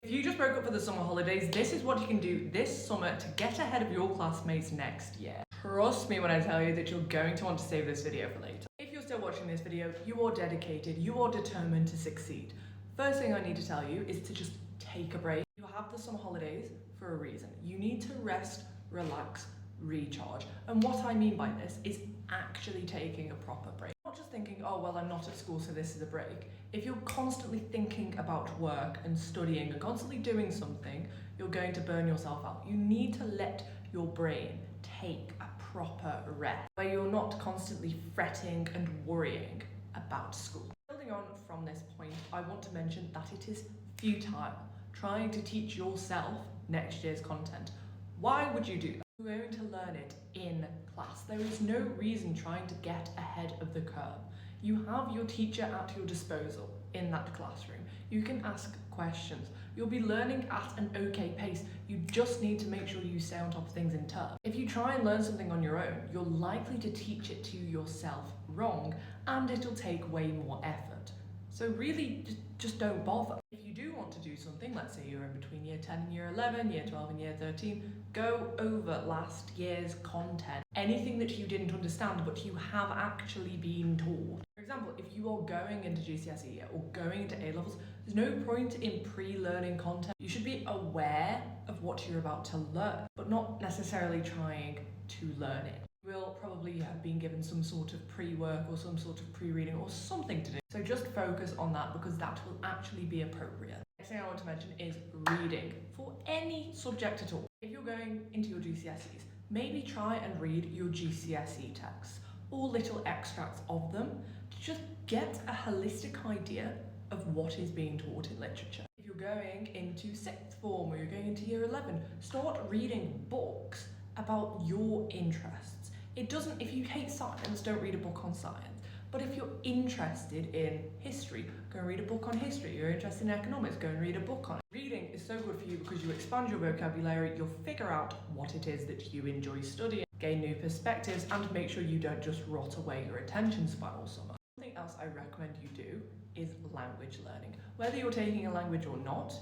If you just broke up for the summer holidays, this is what you can do this summer to get ahead of your classmates next year. Trust me when I tell you that you're going to want to save this video for later. If you're still watching this video, you are dedicated, you are determined to succeed. First thing I need to tell you is to just take a break. You have the summer holidays for a reason. You need to rest, relax, recharge. And what I mean by this is actually taking a proper break. Not just thinking, oh, well, I'm not at school, so this is a break. If you're constantly thinking about work and studying and constantly doing something, you're going to burn yourself out. You need to let your brain take a proper rest, where you're not constantly fretting and worrying about school. Building on from this point, I want to mention that it is futile trying to teach yourself next year's content. Why would you do that? You're going to learn it in class. There is no reason trying to get ahead of the curve. You have your teacher at your disposal in that classroom. You can ask questions. You'll be learning at an okay pace. You just need to make sure you stay on top of things in term. If you try and learn something on your own, you're likely to teach it to yourself wrong, and it'll take way more effort. So really, just don't bother. If you do want to do something, let's say you're in between year 10 and year 11, year 12 and year 13, go over last year's content. Anything that you didn't understand but you have actually been taught. For example, if you are going into GCSE or going into A-levels, there's no point in pre-learning content. You should be aware of what you're about to learn, but not necessarily trying to learn it. You will probably have been given some sort of pre-work or some sort of pre-reading or something to do. So just focus on that because that will actually be appropriate. Next thing I want to mention is reading for any subject at all. If you're going into your GCSEs, maybe try and read your GCSE texts or little extracts of them to just get a holistic idea of what is being taught in literature. If you're going into sixth form or you're going into year 11, start reading books about your interests. It doesn't, if you hate science, don't read a book on science. But if you're interested in history, go and read a book on history. You're interested in economics, go and read a book on it. Reading is so good for you because you expand your vocabulary, you'll figure out what it is that you enjoy studying, gain new perspectives, and make sure you don't just rot away your attention span all summer. Something else I recommend you do is language learning. Whether you're taking a language or not,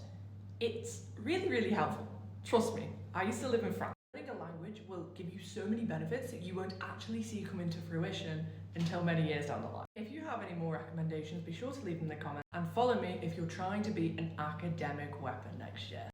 it's really, really helpful. Trust me, I used to live in France. Learning a language will give you so many benefits that you won't actually see come into fruition until many years down the line. If you have any more recommendations, be sure to leave them in the comments and follow me if you're trying to be an academic weapon next year.